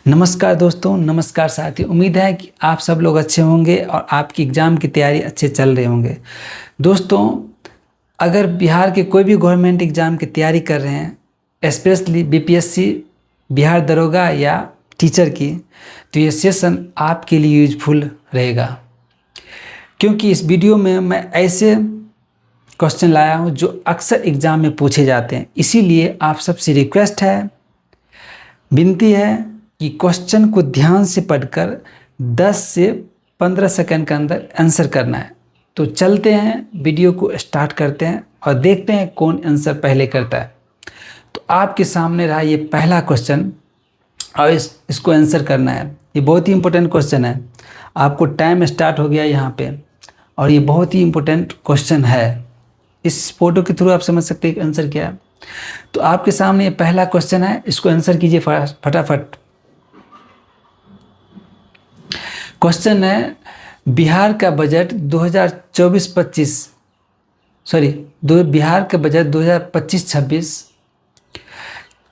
नमस्कार दोस्तों, नमस्कार साथी। उम्मीद है कि आप सब लोग अच्छे होंगे और आपकी एग्ज़ाम की तैयारी अच्छे चल रहे होंगे। दोस्तों, अगर बिहार के कोई भी गवर्नमेंट एग्ज़ाम की तैयारी कर रहे हैं, स्पेशली बीपीएससी, बिहार दरोगा या टीचर की, तो ये सेशन आपके लिए यूजफुल रहेगा, क्योंकि इस वीडियो में मैं ऐसे क्वेश्चन लाया हूँ जो अक्सर एग्ज़ाम में पूछे जाते हैं। इसीलिए आप सबसे रिक्वेस्ट है, विनती है कि क्वेश्चन को ध्यान से पढ़कर 10 से 15 सेकंड के अंदर आंसर करना है। तो चलते हैं, वीडियो को स्टार्ट करते हैं और देखते हैं कौन आंसर पहले करता है। तो आपके सामने रहा ये पहला क्वेश्चन और इसको आंसर करना है। ये बहुत ही इंपॉर्टेंट क्वेश्चन है। आपको टाइम स्टार्ट हो गया यहाँ पे और ये बहुत ही इंपॉर्टेंट क्वेश्चन है। इस फोटो के थ्रू आप समझ सकते हैं कि आंसर क्या है। तो आपके सामने ये पहला क्वेश्चन है, इसको आंसर कीजिए फटाफट। क्वेश्चन है, बिहार का बजट 2024-25 बिहार का बजट 2025-26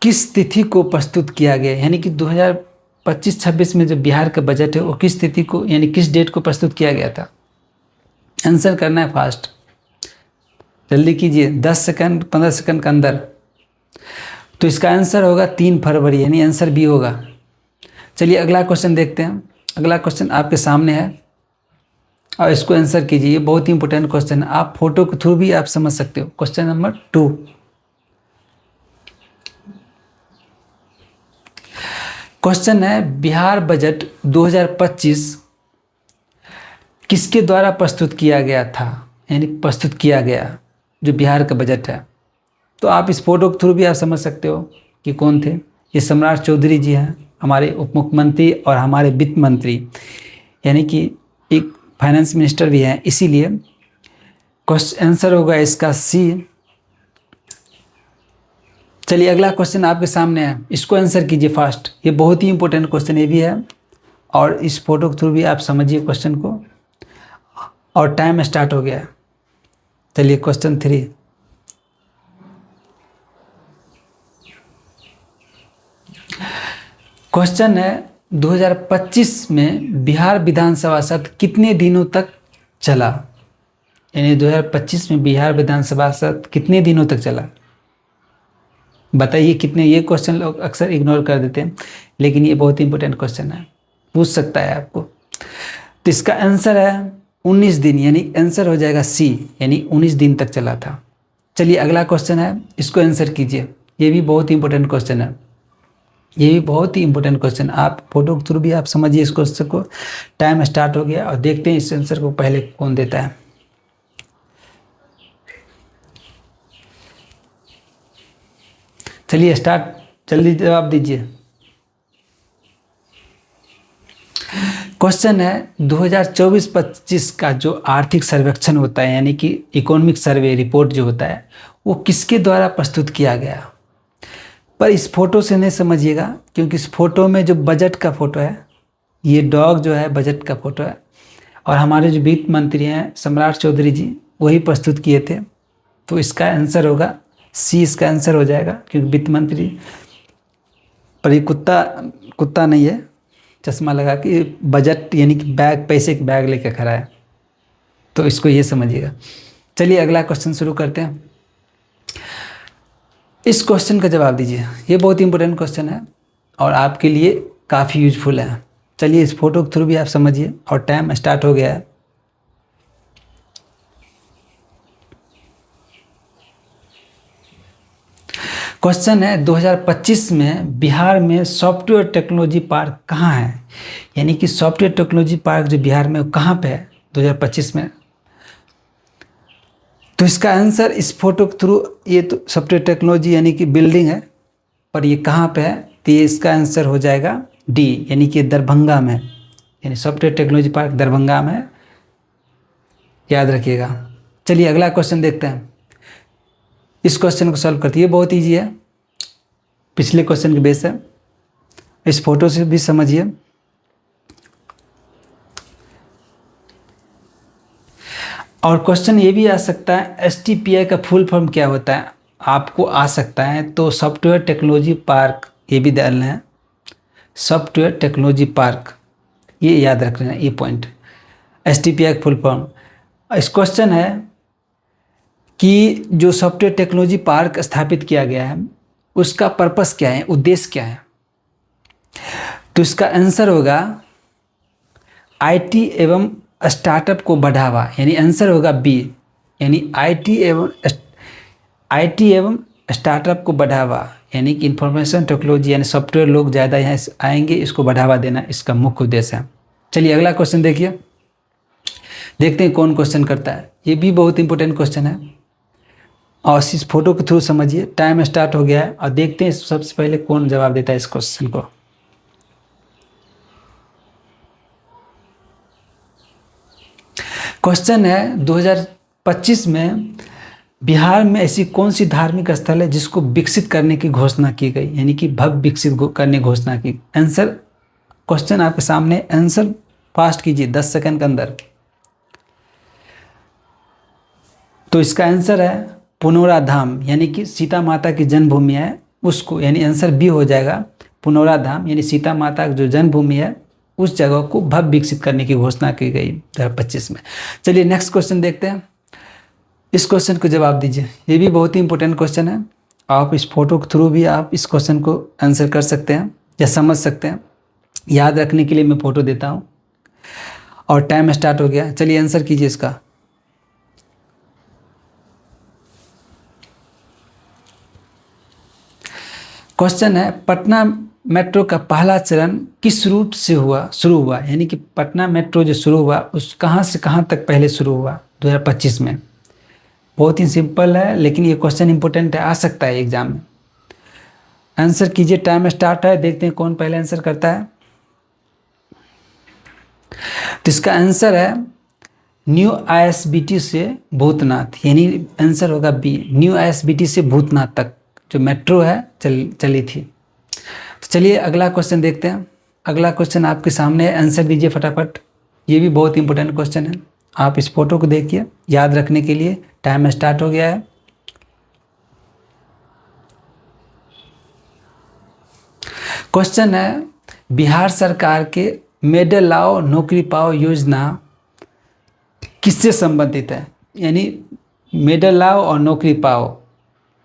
किस तिथि को प्रस्तुत किया गया? यानी कि 2025-26 में जो बिहार का बजट है वो किस तिथि को यानी किस डेट को प्रस्तुत किया गया था? आंसर करना है फास्ट, जल्दी कीजिए, 10 सेकंड 15 सेकंड के अंदर। तो इसका आंसर होगा 3 फरवरी, यानी आंसर बी होगा। चलिए अगला क्वेश्चन देखते हैं। अगला क्वेश्चन आपके सामने है और इसको आंसर कीजिए। ये बहुत ही इंपॉर्टेंट क्वेश्चन है, आप फोटो के थ्रू भी आप समझ सकते हो। क्वेश्चन नंबर 2, क्वेश्चन है, बिहार बजट 2025 किसके द्वारा प्रस्तुत किया गया था? यानी प्रस्तुत किया गया जो बिहार का बजट है। तो आप इस फोटो के थ्रू भी आप समझ सकते हो कि कौन थे। ये सम्राट चौधरी जी हैं, हमारे उप मुख्यमंत्री और हमारे वित्त मंत्री, यानी कि एक फाइनेंस मिनिस्टर भी हैं। इसीलिए क्वेश्चन आंसर होगा इसका सी। चलिए अगला क्वेश्चन आपके सामने है, इसको आंसर कीजिए फास्ट। ये बहुत ही इंपॉर्टेंट क्वेश्चन ये भी है और इस फोटो के थ्रू भी आप समझिए क्वेश्चन को। और टाइम स्टार्ट हो गया है। चलिए क्वेश्चन 3, क्वेश्चन है, 2025 में बिहार विधानसभा सत्र कितने दिनों तक चला? यानी 2025 में बिहार विधानसभा सत्र कितने दिनों तक चला? बताइए कितने। ये क्वेश्चन लोग अक्सर इग्नोर कर देते हैं, लेकिन ये बहुत इंपॉर्टेंट क्वेश्चन है, पूछ सकता है आपको। तो इसका आंसर है 19 दिन, यानी आंसर हो जाएगा सी, यानी 19 दिन तक चला था। चलिए अगला क्वेश्चन है, इसको आंसर कीजिए। ये भी बहुत इंपॉर्टेंट क्वेश्चन है, ये भी बहुत ही इंपॉर्टेंट क्वेश्चन। आप फोटो के थ्रू भी आप समझिए इस क्वेश्चन को। टाइम स्टार्ट हो गया और देखते हैं इस आंसर को पहले कौन देता है। चलिए स्टार्ट, जल्दी जवाब दीजिए। क्वेश्चन है, 2024-25 का जो आर्थिक सर्वेक्षण होता है, यानी कि इकोनॉमिक सर्वे रिपोर्ट जो होता है, वो किसके द्वारा प्रस्तुत किया गया? पर इस फोटो से नहीं समझिएगा, क्योंकि इस फोटो में जो बजट का फोटो है, ये डॉग जो है बजट का फोटो है और हमारे जो वित्त मंत्री हैं सम्राट चौधरी जी, वही प्रस्तुत किए थे। तो इसका आंसर होगा सी, इसका आंसर हो जाएगा, क्योंकि वित्त मंत्री पर ये कुत्ता नहीं है, चश्मा लगा के बजट यानी कि बैग, पैसे के बैग लेकर खड़ा है। तो इसको ये समझिएगा। चलिए अगला क्वेश्चन शुरू करते हैं। इस क्वेश्चन का जवाब दीजिए। ये बहुत इंपॉर्टेंट क्वेश्चन है और आपके लिए काफ़ी यूजफुल है। चलिए इस फोटो के थ्रू भी आप समझिए और टाइम स्टार्ट हो गया है। क्वेश्चन है, 2025 में बिहार में सॉफ्टवेयर टेक्नोलॉजी पार्क कहाँ है? यानी कि सॉफ्टवेयर टेक्नोलॉजी पार्क जो बिहार में वो कहाँ पे है 2025 में? तो इसका आंसर इस फोटो के थ्रू, ये तो सॉफ्टवेयर टेक्नोलॉजी यानी कि बिल्डिंग है, पर ये कहाँ पे है? तो ये इसका आंसर हो जाएगा डी, यानी कि दरभंगा में, यानी सॉफ्टवेयर टेक्नोलॉजी पार्क दरभंगा में, याद रखिएगा। चलिए अगला क्वेश्चन देखते हैं। इस क्वेश्चन को सॉल्व करते हैं। ये बहुत ईजी है, पिछले क्वेश्चन के बेस है। इस फोटो से भी समझिए। और क्वेश्चन ये भी आ सकता है, STPI का फुल फॉर्म क्या होता है? आपको आ सकता है, तो सॉफ्टवेयर टेक्नोलॉजी पार्क ये भी डालना है। सॉफ्टवेयर टेक्नोलॉजी पार्क, ये याद रख लेना, ये पॉइंट। STPI का फुल फॉर्म। इस क्वेश्चन है कि जो सॉफ्टवेयर टेक्नोलॉजी पार्क स्थापित किया गया है उसका पर्पस क्या है, उद्देश्य क्या है? तो इसका आंसर होगा IT एवं स्टार्टअप को बढ़ावा, यानी आंसर होगा B, यानी IT एवं स्टार्टअप को बढ़ावा, यानी कि इंफॉर्मेशन टेक्नोलॉजी यानी सॉफ्टवेयर लोग ज़्यादा यहाँ आएंगे, इसको बढ़ावा देना इसका मुख्य उद्देश्य है। चलिए अगला क्वेश्चन देखिए, देखते हैं कौन क्वेश्चन करता है। ये भी बहुत इंपॉर्टेंट क्वेश्चन है और इस फोटो के थ्रू समझिए। टाइम स्टार्ट हो गया है और देखते हैं सबसे पहले कौन जवाब देता है इस क्वेश्चन को। क्वेश्चन है 2025 में बिहार में ऐसी कौन सी धार्मिक स्थल है जिसको विकसित करने की घोषणा की गई, यानी कि भव्य विकसित करने की घोषणा की। आंसर क्वेश्चन आपके सामने, आंसर फास्ट कीजिए 10 सेकंड के अंदर। तो इसका आंसर है पुनौरा धाम, यानी कि सीता माता की जन्मभूमि है उसको, यानी आंसर बी हो जाएगा। पुनौरा धाम यानी सीता माता की जो जन्मभूमि है उस जगह को भव्य विकसित करने की घोषणा की गई 2025 में। चलिए नेक्स्ट क्वेश्चन देखते हैं, इस क्वेश्चन को जवाब दीजिए। ये भी बहुत ही इंपॉर्टेंट क्वेश्चन है, आप इस फोटो के थ्रू भी आप इस क्वेश्चन को आंसर कर सकते हैं या समझ सकते हैं। याद रखने के लिए मैं फोटो देता हूँ और टाइम स्टार्ट हो गया। चलिए आंसर कीजिए इसका। क्वेश्चन है पटना मेट्रो का पहला चरण किस रूट से शुरू हुआ, यानी कि पटना मेट्रो जो शुरू हुआ उस कहाँ से कहाँ तक पहले शुरू हुआ 2025 में। बहुत ही सिंपल है लेकिन ये क्वेश्चन इंपॉर्टेंट है, आ सकता है एग्जाम में। आंसर कीजिए, टाइम स्टार्ट है, देखते हैं कौन पहले आंसर करता है। तो इसका आंसर है न्यू ISBT से भूतनाथ, यानी आंसर होगा बी, न्यू ISBT से भूतनाथ तक जो मेट्रो है चली थी। तो चलिए अगला क्वेश्चन देखते हैं। अगला क्वेश्चन आपके सामने, आंसर दीजिए फटाफट। ये भी बहुत इंपॉर्टेंट क्वेश्चन है, आप इस फोटो को देखिए, याद रखने के लिए टाइम स्टार्ट हो गया है। क्वेश्चन है बिहार सरकार के मेडल लाओ नौकरी पाओ योजना किससे संबंधित है, यानी मेडल लाओ और नौकरी पाओ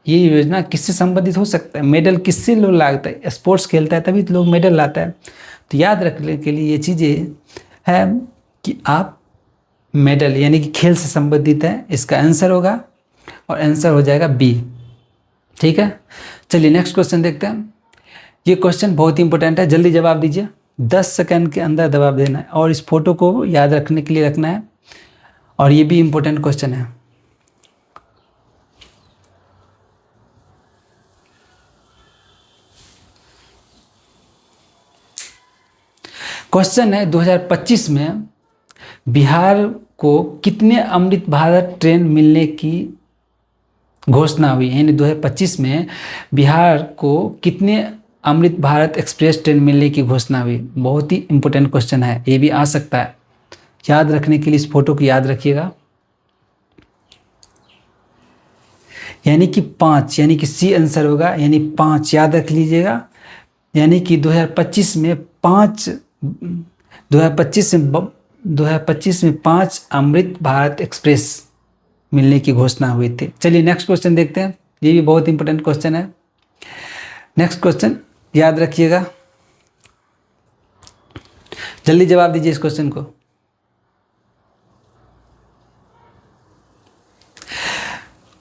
ये योजना किससे संबंधित हो सकता है। मेडल किससे लोग लाता है, स्पोर्ट्स खेलता है तभी तो लोग मेडल लाता है। तो याद रखने के लिए ये चीज़ें है कि आप मेडल यानी कि खेल से संबंधित है, इसका आंसर होगा और आंसर हो जाएगा बी। ठीक है, चलिए नेक्स्ट क्वेश्चन देखते हैं। ये क्वेश्चन बहुत ही इंपॉर्टेंट है, जल्दी जवाब दीजिए, 10 सेकंड के अंदर जवाब देना है और इस फोटो को याद रखने के लिए रखना है और ये भी इंपॉर्टेंट क्वेश्चन है। क्वेश्चन है 2025 में बिहार को कितने अमृत भारत ट्रेन मिलने की घोषणा हुई, यानी 2025 में बिहार को कितने अमृत भारत एक्सप्रेस ट्रेन मिलने की घोषणा हुई। बहुत ही इंपॉर्टेंट क्वेश्चन है, ये भी आ सकता है। याद रखने के लिए इस फोटो को याद रखिएगा, यानी कि 5, यानी कि सी आंसर होगा, यानी 5 याद रख लीजिएगा। यानी कि 2025 में 5 अमृत भारत एक्सप्रेस मिलने की घोषणा हुई थी। चलिए नेक्स्ट क्वेश्चन देखते हैं, ये भी बहुत इंपॉर्टेंट क्वेश्चन है। नेक्स्ट क्वेश्चन याद रखिएगा, जल्दी जवाब दीजिए इस क्वेश्चन को।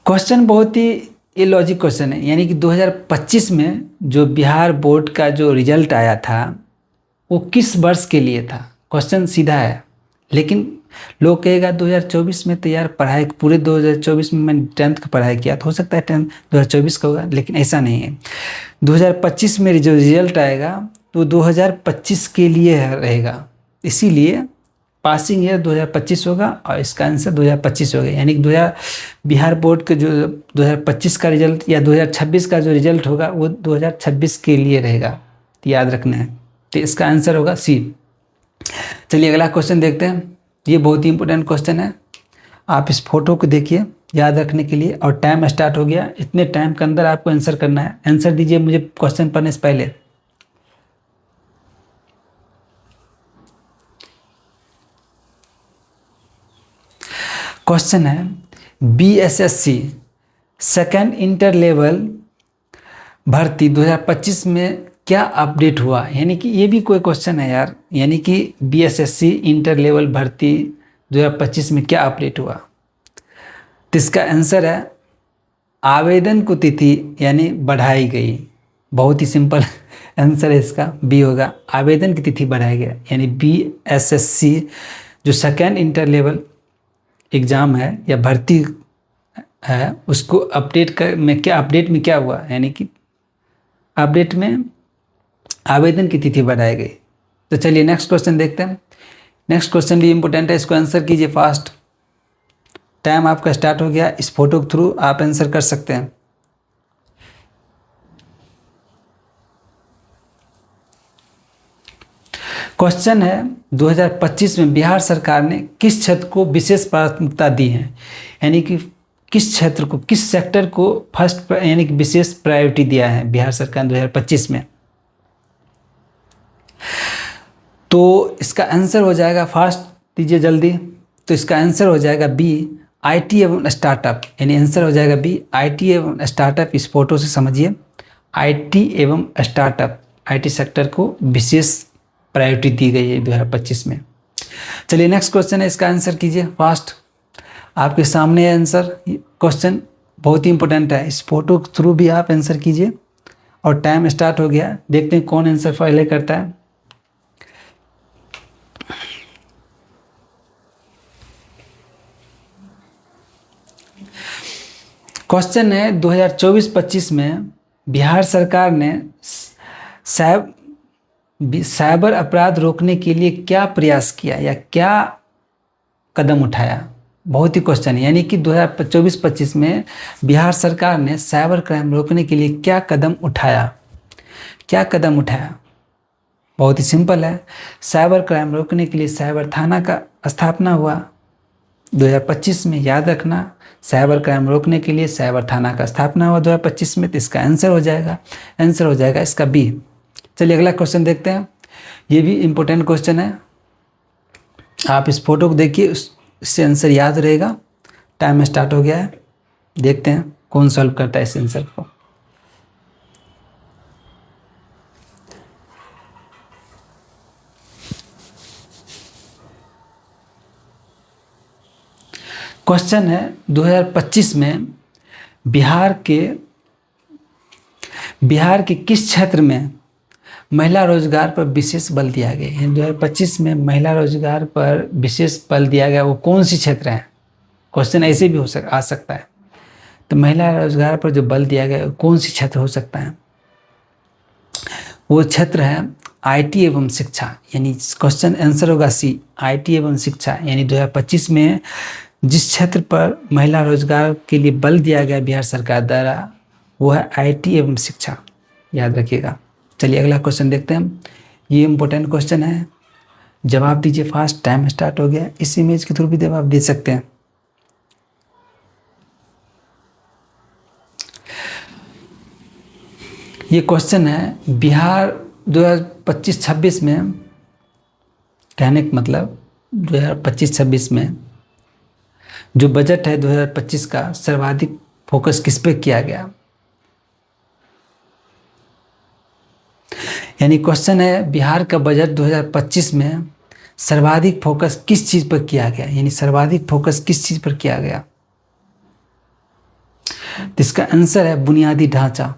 क्वेश्चन बहुत ही ये लॉजिक क्वेश्चन है, यानी कि 2025 में जो बिहार बोर्ड का जो रिजल्ट आया था वो किस वर्ष के लिए था। क्वेश्चन सीधा है, लेकिन लोग कहेगा 2024 में तो यार पढ़ाई पूरे 2024 में मैंने 10th का पढ़ाई किया, तो हो सकता है 10th 2024 का होगा, लेकिन ऐसा नहीं है। 2025 में जो रिजल्ट आएगा तो 2025 के लिए रहेगा, इसीलिए पासिंग ईयर 2025 होगा और इसका आंसर 2025 होगा। यानी कि बिहार बोर्ड के जो 2025 का रिजल्ट या 2026 का जो रिजल्ट होगा वो 2026 के लिए रहेगा, तो याद रखना है। तो इसका आंसर होगा सी। चलिए अगला क्वेश्चन देखते हैं, ये बहुत ही इंपॉर्टेंट क्वेश्चन है, आप इस फोटो को देखिए याद रखने के लिए और टाइम स्टार्ट हो गया। इतने टाइम के अंदर आपको आंसर करना है। आंसर दीजिए मुझे क्वेश्चन पढ़ने से पहले। क्वेश्चन है BSSC सेकेंड इंटर लेवल भर्ती 2025 में क्या अपडेट हुआ। यानी कि ये भी कोई क्वेश्चन है यार, यानी कि BSSC इंटर लेवल भर्ती 2025 में क्या अपडेट हुआ। तो इसका आंसर है आवेदन को तिथि यानी बढ़ाई गई। बहुत ही सिंपल आंसर है इसका, बी होगा, आवेदन की तिथि बढ़ाई गया। यानी BSSC जो सेकेंड इंटर लेवल एग्ज़ाम है या भर्ती है उसको अपडेट में क्या हुआ, यानी कि अपडेट में आवेदन की तिथि बढ़ाई गई। तो चलिए नेक्स्ट क्वेश्चन देखते हैं। नेक्स्ट क्वेश्चन भी इम्पोर्टेंट है, इसको आंसर कीजिए फास्ट। टाइम आपका स्टार्ट हो गया, इस फोटो के थ्रू आप आंसर कर सकते हैं। क्वेश्चन है 2025 में बिहार सरकार ने किस क्षेत्र को विशेष प्राथमिकता दी है। यानी कि किस क्षेत्र को, किस सेक्टर को फर्स्ट यानी कि विशेष प्रायोरिटी दिया है बिहार सरकार 2025 में। तो इसका आंसर हो जाएगा, फास्ट दीजिए जल्दी। तो इसका आंसर हो जाएगा बी, IT एवं स्टार्टअप। यानी आंसर हो जाएगा बी, IT एवं स्टार्टअप। इस फोटो से समझिए, IT एवं स्टार्टअप, IT सेक्टर को विशेष प्रायोरिटी दी गई है 2025 में। चलिए नेक्स्ट क्वेश्चन है, इसका आंसर कीजिए फास्ट। आपके सामने है आंसर, क्वेश्चन बहुत ही इंपॉर्टेंट है, इस फोटो के थ्रू भी आप आंसर कीजिए। और टाइम स्टार्ट हो गया, देखते हैं कौन आंसर पहले करता है। क्वेश्चन है 2024-25 में बिहार सरकार ने साइबर अपराध रोकने के लिए क्या प्रयास किया या क्या कदम उठाया। बहुत ही क्वेश्चन है, यानी कि 2024-25 में बिहार सरकार ने साइबर क्राइम रोकने के लिए क्या कदम उठाया। क्या कदम उठाया, बहुत ही सिंपल है। साइबर क्राइम रोकने के लिए साइबर थाना का स्थापना हुआ 2025 में। याद रखना, साइबर क्राइम रोकने के लिए साइबर थाना का स्थापना हुआ 2025 में। तो इसका आंसर हो जाएगा इसका बी। चलिए अगला क्वेश्चन देखते हैं, ये भी इम्पोर्टेंट क्वेश्चन है। आप इस फोटो को देखिए, इससे आंसर याद रहेगा। टाइम स्टार्ट हो गया है, देखते हैं कौन सॉल्व करता है इस आंसर को। क्वेश्चन है 2025 में बिहार के किस क्षेत्र में महिला रोजगार पर विशेष बल दिया गया है। 2025 में महिला रोजगार पर विशेष बल दिया गया, वो कौन सी क्षेत्र है। क्वेश्चन ऐसे भी आ सकता है। तो महिला रोजगार पर जो बल दिया गया कौन सी क्षेत्र हो सकता है, वो क्षेत्र है IT एवं शिक्षा। यानी क्वेश्चन आंसर होगा सी, IT एवं शिक्षा। यानी 2025 में जिस क्षेत्र पर महिला रोजगार के लिए बल दिया गया बिहार सरकार द्वारा, वो है IT एवं शिक्षा, याद रखिएगा। चलिए अगला क्वेश्चन देखते हैं, ये इम्पोर्टेंट क्वेश्चन है, जवाब दीजिए फास्ट। टाइम स्टार्ट हो गया, इस इमेज के थ्रू भी जवाब दे सकते हैं। ये क्वेश्चन है बिहार 2025-26 में, कहने का मतलब 2025-26 में जो बजट है 2025 का, सर्वाधिक फोकस किस पे किया गया। यानी क्वेश्चन है बिहार का बजट 2025 में सर्वाधिक फोकस किस चीज़ पर किया गया। यानी सर्वाधिक फोकस किस चीज़ पर किया गया, तो इसका आंसर है बुनियादी ढांचा।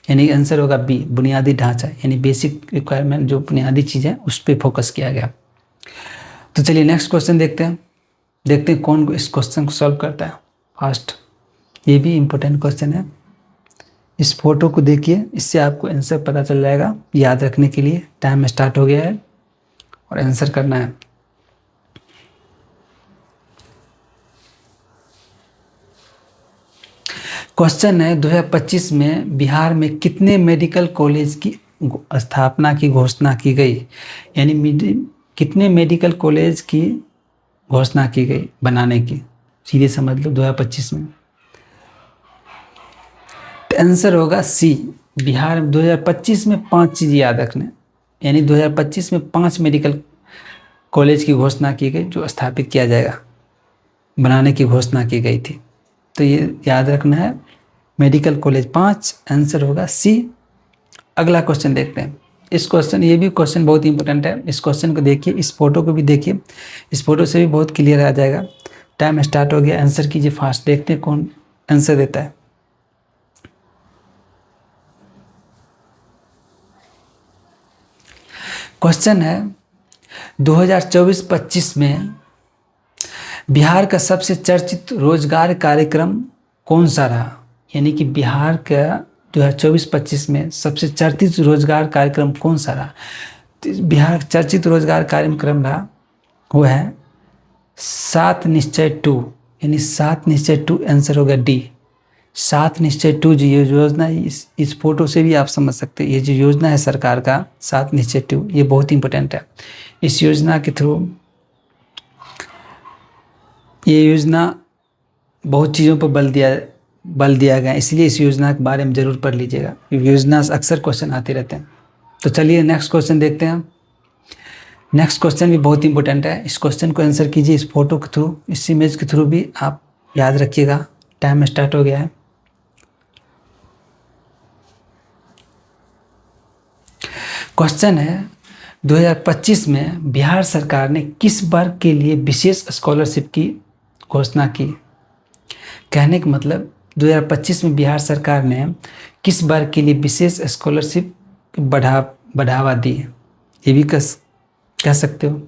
यानी आंसर होगा बी, बुनियादी ढांचा। यानी बेसिक रिक्वायरमेंट, जो बुनियादी चीज़ है उस पर फोकस किया गया। तो चलिए नेक्स्ट क्वेश्चन देखते हैं कौन इस क्वेश्चन को सॉल्व करता है फास्ट। ये भी इम्पोर्टेंट क्वेश्चन है, इस फोटो को देखिए, इससे आपको आंसर पता चल जाएगा। याद रखने के लिए टाइम स्टार्ट हो गया है और आंसर करना है। क्वेश्चन है 2025 में बिहार में कितने मेडिकल कॉलेज की स्थापना की घोषणा की गई। यानी कितने मेडिकल कॉलेज की घोषणा की गई बनाने की, सीधे समझ लो 2025 में। तो आंसर होगा सी, बिहार 2025 में 5 चीज़ याद रखने। यानी 2025 में 5 मेडिकल कॉलेज की घोषणा की गई जो स्थापित किया जाएगा। बनाने की घोषणा की गई थी। तो ये याद रखना है, मेडिकल कॉलेज 5, आंसर होगा सी। अगला क्वेश्चन देखते हैं। इस क्वेश्चन, ये भी क्वेश्चन बहुत इंपॉर्टेंट है। इस क्वेश्चन को देखिए, इस फोटो को भी देखिए, इस फोटो से भी बहुत क्लियर आ जाएगा। टाइम स्टार्ट हो गया, आंसर कीजिए फास्ट, देखते हैं कौन आंसर देता है। क्वेश्चन है 2024-25 में बिहार का सबसे चर्चित रोजगार कार्यक्रम कौन सा रहा। यानी कि बिहार का 2024-25 में सबसे चर्चित रोजगार कार्यक्रम कौन सा रहा। तो बिहार चर्चित रोजगार कार्यक्रम रहा वो है 7 निश्चय 2, यानी 7 निश्चय 2, आंसर होगा डी। 7 निश्चय 2 जो ये योजना, इस फोटो से भी आप समझ सकते हैं, ये जो योजना है सरकार का 7 निश्चय 2, ये बहुत इंपॉर्टेंट है। इस योजना के थ्रू, ये योजना बहुत चीज़ों पर बल दिया गया, इसलिए इस योजना के बारे में ज़रूर पढ़ लीजिएगा। योजना से अक्सर क्वेश्चन आते रहते हैं। तो चलिए नेक्स्ट क्वेश्चन देखते हैं। नेक्स्ट क्वेश्चन भी बहुत इंपॉर्टेंट है। इस क्वेश्चन को आंसर कीजिए इस फोटो के थ्रू, इस इमेज के थ्रू भी आप याद रखिएगा। टाइम स्टार्ट हो गया है। क्वेश्चन है 2025 में बिहार सरकार ने किस वर्ग के लिए विशेष स्कॉलरशिप की घोषणा की। कहने का मतलब 2025 में बिहार सरकार ने किस वर्ग के लिए विशेष स्कॉलरशिप बढ़ावा दी, ये भी कह सकते हो।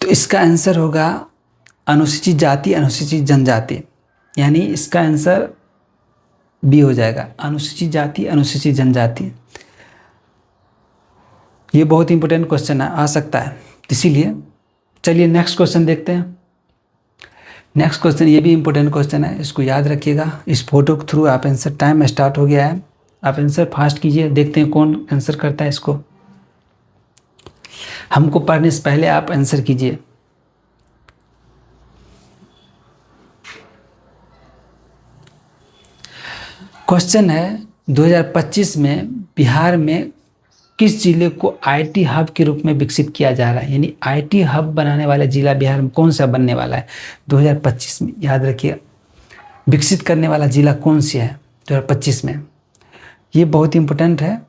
तो इसका आंसर होगा अनुसूचित जाति, अनुसूचित जनजाति, यानी इसका आंसर बी हो जाएगा, अनुसूचित जाति, अनुसूचित जनजाति। ये बहुत इंपॉर्टेंट क्वेश्चन आ सकता है, इसीलिए चलिए नेक्स्ट क्वेश्चन देखते हैं। नेक्स्ट क्वेश्चन ये भी इंपॉर्टेंट क्वेश्चन है, इसको याद रखिएगा। इस फोटो के थ्रू आप आंसर, टाइम स्टार्ट हो गया है, आप आंसर फास्ट कीजिए, देखते हैं कौन आंसर करता है इसको। हमको पढ़ने से पहले आप आंसर कीजिए। क्वेश्चन है 2025 में बिहार में किस जिले को आईटी हब के रूप में विकसित किया जा रहा है। यानी आईटी हब बनाने वाला जिला बिहार में कौन सा बनने वाला है 2025 में, याद रखिए। विकसित करने वाला जिला कौन सा है 2025 में, ये बहुत इंपॉर्टेंट है।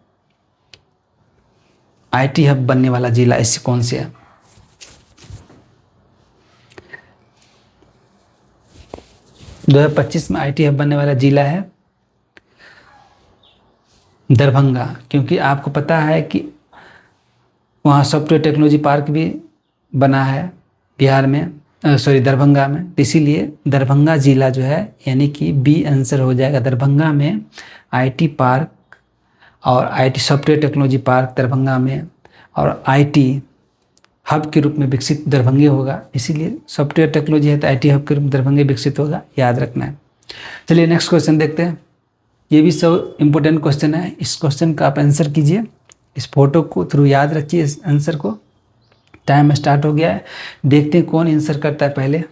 आईटी हब बनने वाला जिला ऐसे कौन से है। दो 2025 में आईटी हब बनने वाला जिला है दरभंगा, क्योंकि आपको पता है कि वहाँ सॉफ्टवेयर टेक्नोलॉजी पार्क भी बना है बिहार में, दरभंगा में। इसीलिए दरभंगा जिला जो है, यानी कि बी आंसर हो जाएगा। दरभंगा में आईटी पार्क और IT software technology park Darbhanga में, और आईटी हब के रूप में विकसित दरभंगे होगा। इसीलिए सॉफ्टवेयर टेक्नोलॉजी है तो आईटी हब के रूप में दरभंगे विकसित होगा, याद रखना है। चलिए नेक्स्ट क्वेश्चन देखते हैं। ये भी सब इम्पोर्टेंट क्वेश्चन है, इस क्वेश्चन का आप आंसर कीजिए। इस फोटो को थ्रू याद रखिए इस आंसर को। टाइम स्टार्ट हो गया है, देखते हैं कौन आंसर करता है पहले।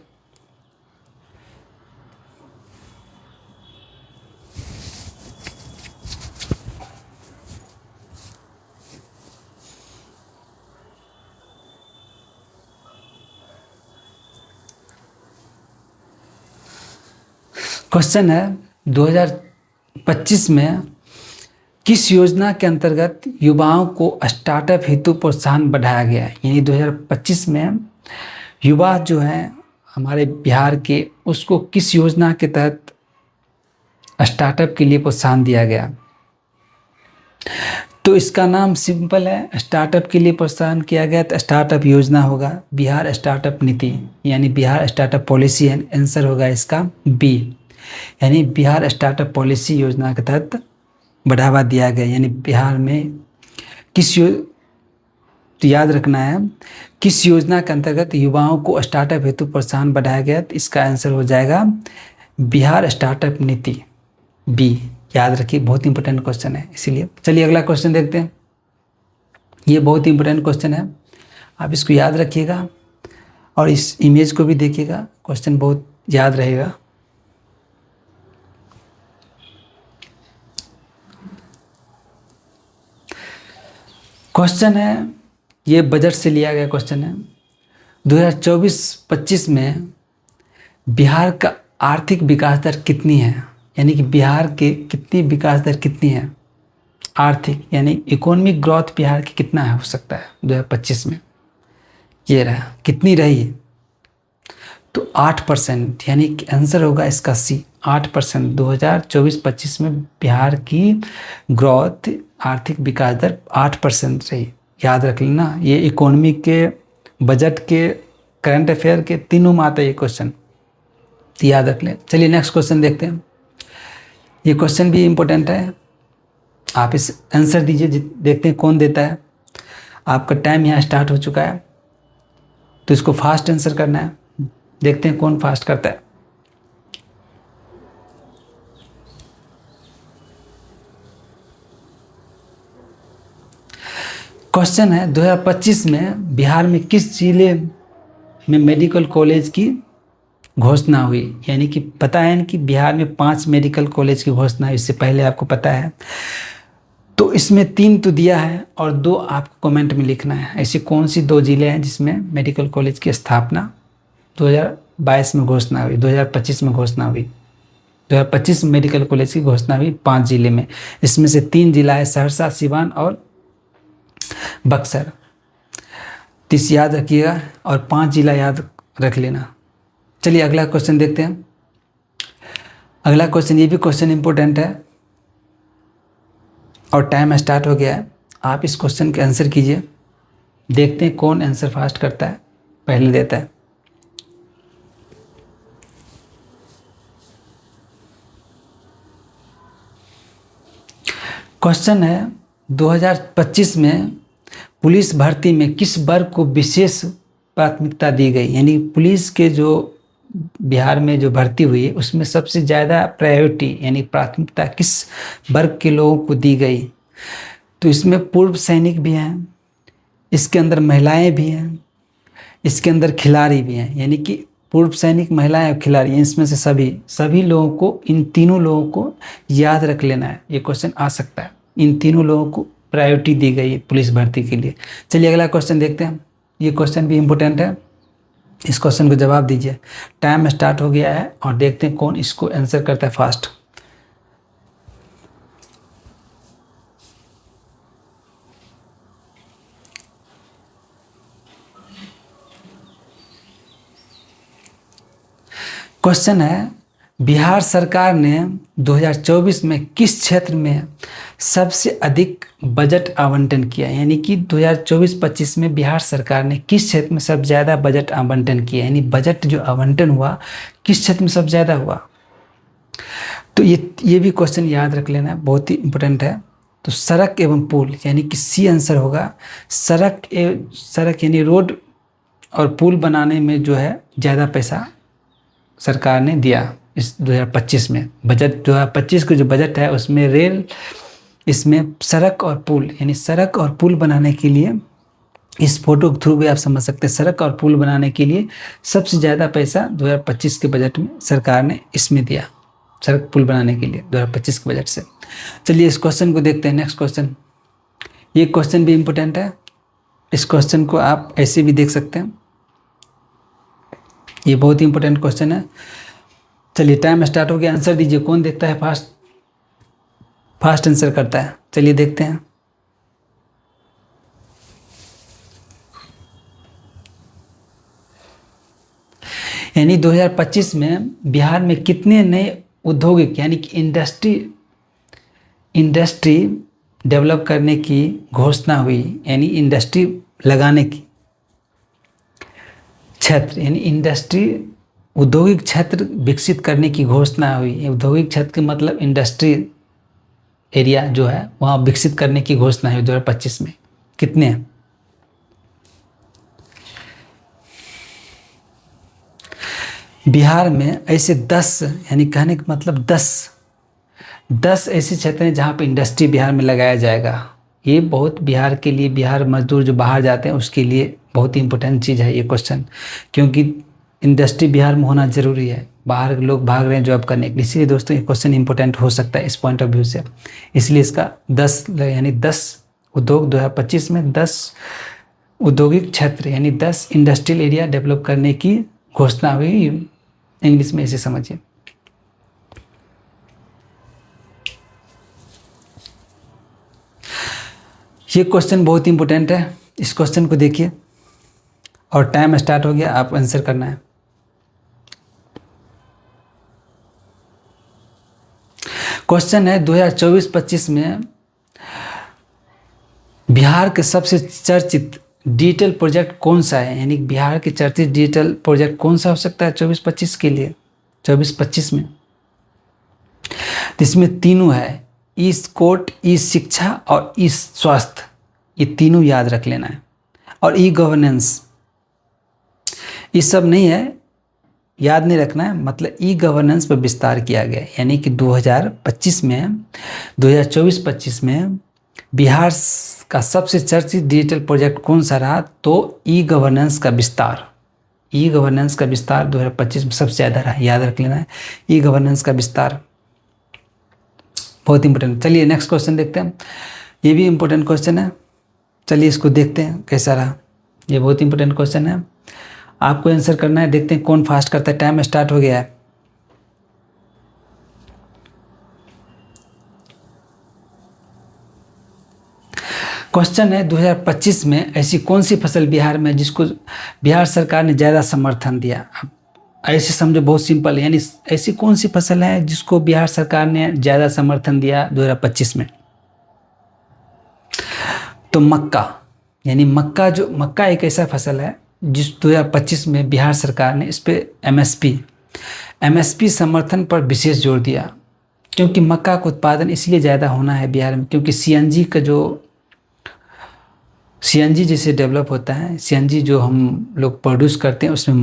क्वेश्चन है 2025 में किस योजना के अंतर्गत युवाओं को स्टार्टअप हेतु प्रोत्साहन बढ़ाया गया है। यानी 2025 में युवा जो हैं हमारे बिहार के, उसको किस योजना के तहत स्टार्टअप के लिए प्रोत्साहन दिया गया। तो इसका नाम सिंपल है, स्टार्टअप के लिए प्रोत्साहन किया गया तो स्टार्टअप योजना होगा, बिहार स्टार्टअप नीति, यानी बिहार स्टार्टअप पॉलिसी है। आंसर होगा इसका बी, यानी बिहार स्टार्टअप पॉलिसी योजना के तहत बढ़ावा दिया गया। यानी बिहार में तो याद रखना है, किस योजना के अंतर्गत युवाओं को स्टार्टअप हेतु प्रोत्साहन बढ़ाया गया, तो इसका आंसर हो जाएगा बिहार स्टार्टअप नीति, बी। याद रखिए, बहुत इंपॉर्टेंट क्वेश्चन है इसीलिए। चलिए अगला क्वेश्चन देखते हैं। ये बहुत इंपॉर्टेंट क्वेश्चन है, आप इसको याद रखिएगा और इस इमेज को भी देखिएगा, क्वेश्चन बहुत याद रहेगा। क्वेश्चन है, ये बजट से लिया गया क्वेश्चन है। 2024-25 में बिहार का आर्थिक विकास दर कितनी है, यानी कि बिहार के कितनी विकास दर कितनी है, आर्थिक यानी इकोनॉमिक ग्रोथ बिहार की कितना है हो सकता है 2025 में, ये रहा कितनी रही, तो 8%, यानी कि आंसर होगा इसका सी 8%। 2024-25 में बिहार की ग्रोथ आर्थिक विकास दर 8% रही, याद रख लेना। ये इकोनॉमी के, बजट के, करंट अफेयर के तीनों में आता है ये क्वेश्चन, याद रख लें। चलिए नेक्स्ट क्वेश्चन देखते हैं। ये क्वेश्चन भी इम्पोर्टेंट है, आप इस आंसर दीजिए, देखते हैं कौन देता है। आपका टाइम यहाँ स्टार्ट हो चुका है, तो इसको फास्ट आंसर करना है, देखते हैं कौन फास्ट करता है। क्वेश्चन है 2025 में बिहार में किस जिले में मेडिकल कॉलेज की घोषणा हुई, यानी कि पता है कि बिहार में 5 मेडिकल कॉलेज की घोषणा हुई, इससे पहले आपको पता है। तो इसमें 3 तो दिया है और 2 आपको कमेंट में लिखना है, ऐसी कौन सी 2 जिले हैं जिसमें मेडिकल कॉलेज की स्थापना 2022 में घोषणा हुई, 2025 में घोषणा हुई। 2025 में मेडिकल कॉलेज की घोषणा हुई 5 जिले में, इसमें से 3 जिला है सहरसा, सिवान और बक्सर। 30 याद रखिएगा और 5 जिला याद रख लेना। चलिए अगला क्वेश्चन देखते हैं। अगला क्वेश्चन, ये भी क्वेश्चन इंपॉर्टेंट है और टाइम स्टार्ट हो गया है। आप इस क्वेश्चन के आंसर कीजिए, देखते हैं कौन आंसर फास्ट करता है, पहले देता है। क्वेश्चन है 2025 में पुलिस भर्ती में किस वर्ग को विशेष प्राथमिकता दी गई, यानी पुलिस के जो बिहार में जो भर्ती हुई है उसमें सबसे ज़्यादा प्रायोरिटी यानी प्राथमिकता किस वर्ग के लोगों को दी गई। तो इसमें पूर्व सैनिक भी हैं, इसके अंदर महिलाएं भी हैं, इसके अंदर खिलाड़ी भी हैं, यानी कि पूर्व सैनिक, महिलाएं और खिलाड़ी, इसमें से सभी लोगों को, इन तीनों लोगों को याद रख लेना है, ये क्वेश्चन आ सकता है। इन तीनों लोगों को प्रायोरिटी दी गई है पुलिस भर्ती के लिए। चलिए अगला क्वेश्चन देखते हैं, ये क्वेश्चन भी इम्पोर्टेंट है, इस क्वेश्चन को जवाब दीजिए। टाइम स्टार्ट हो गया है और देखते हैं कौन इसको आंसर करता है फास्ट। क्वेश्चन है बिहार सरकार ने 2024 में किस क्षेत्र में सबसे अधिक बजट आवंटन किया, यानी कि 2024-25 में बिहार सरकार ने किस क्षेत्र में सबसे ज़्यादा बजट आवंटन किया, यानी बजट जो आवंटन हुआ किस क्षेत्र में सबसे ज़्यादा हुआ। तो ये भी क्वेश्चन याद रख लेना, बहुत ही इंपॉर्टेंट है। तो सड़क एवं पुल, यानी कि सी आंसर होगा। सड़क यानी रोड और पुल बनाने में जो है ज़्यादा पैसा सरकार ने दिया इस 2025 में। बजट 2025 का जो बजट है उसमें रेल, इसमें सड़क और पुल, यानी सड़क और पुल बनाने के लिए, इस फोटो के थ्रू भी आप समझ सकते हैं, सड़क और पुल बनाने के लिए सबसे ज़्यादा पैसा 2025 के बजट में सरकार ने इसमें दिया, सड़क पुल बनाने के लिए 2025 के बजट से। चलिए इस क्वेश्चन को देखते हैं, नेक्स्ट क्वेश्चन। ये क्वेश्चन भी इम्पोर्टेंट है, इस क्वेश्चन को आप ऐसे भी देख सकते हैं, ये बहुत ही इंपॉर्टेंट क्वेश्चन है। चलिए टाइम स्टार्ट हो गया, आंसर दीजिए, कौन देखता है फास्ट आंसर करता है। चलिए देखते हैं। यानी 2025 में बिहार में कितने नए औद्योगिक यानी कि इंडस्ट्री डेवलप करने की घोषणा हुई, यानी इंडस्ट्री लगाने की क्षेत्र, यानी इंडस्ट्री औद्योगिक क्षेत्र विकसित करने की घोषणा हुई। औद्योगिक क्षेत्र के मतलब इंडस्ट्री एरिया जो है वहाँ विकसित करने की घोषणा है 2025 में। कितने हैं? बिहार में ऐसे 10, यानी कहने का मतलब 10 ऐसे क्षेत्र हैं जहाँ पे इंडस्ट्री बिहार में लगाया जाएगा। ये बहुत बिहार के लिए, बिहार मजदूर जो बाहर जाते हैं उसके लिए बहुत ही इंपॉर्टेंट चीज़ है ये क्वेश्चन, क्योंकि इंडस्ट्री बिहार में होना ज़रूरी है, बाहर के लोग भाग रहे हैं जॉब करने के लिए। इसलिए दोस्तों ये क्वेश्चन इंपॉर्टेंट हो सकता है इस पॉइंट ऑफ व्यू से, इसलिए इसका 10 यानी 10 उद्योग 2025 में 10 औद्योगिक क्षेत्र यानी 10 इंडस्ट्रियल एरिया डेवलप करने की घोषणा हुई। इंग्लिश में इसे समझिए। ये क्वेश्चन बहुत इंपॉर्टेंट है, इस क्वेश्चन को देखिए और टाइम स्टार्ट हो गया, आप आंसर करना है। क्वेश्चन है 2024-25 में बिहार के सबसे चर्चित डिजिटल प्रोजेक्ट कौन सा है, यानी बिहार के चर्चित डिजिटल प्रोजेक्ट कौन सा हो सकता है 24-25 के लिए, 24-25 में। इसमें तीनों है, ई कोर्ट, ई शिक्षा और ई स्वास्थ्य, ये तीनों याद रख लेना है। और ई गवर्नेंस, ये सब नहीं है, याद नहीं रखना है, मतलब ई गवर्नेंस पर विस्तार किया गया है। यानी कि 2025 में 2024-25 में बिहार का सबसे चर्चित डिजिटल प्रोजेक्ट कौन सा रहा, तो ई गवर्नेंस का विस्तार। ई गवर्नेंस का विस्तार 2025 में सबसे ज़्यादा रहा, याद रख लेना है, ई गवर्नेंस का विस्तार बहुत इंपॉर्टेंट। चलिए नेक्स्ट क्वेश्चन देखते हैं, ये भी इंपॉर्टेंट क्वेश्चन है, चलिए इसको देखते हैं कैसा रहा। ये बहुत इंपॉर्टेंट क्वेश्चन है, आपको आंसर करना है। देखते हैं कौन फास्ट करता है, टाइम स्टार्ट हो गया है। क्वेश्चन है 2025 में ऐसी कौन सी फसल बिहार में जिसको बिहार सरकार ने ज़्यादा समर्थन दिया। अब ऐसे समझो, बहुत सिंपल है, यानी ऐसी कौन सी फसल है जिसको बिहार सरकार ने ज़्यादा समर्थन दिया 2025 में, तो मक्का। यानी मक्का एक ऐसा फसल है जिस 2025 में बिहार सरकार ने इस पर एमएसपी समर्थन पर विशेष जोर दिया, क्योंकि मक्का का उत्पादन इसलिए ज़्यादा होना है बिहार में, क्योंकि सीएनजी जैसे डेवलप होता है, सीएनजी जो हम लोग प्रोड्यूस करते हैं उसमें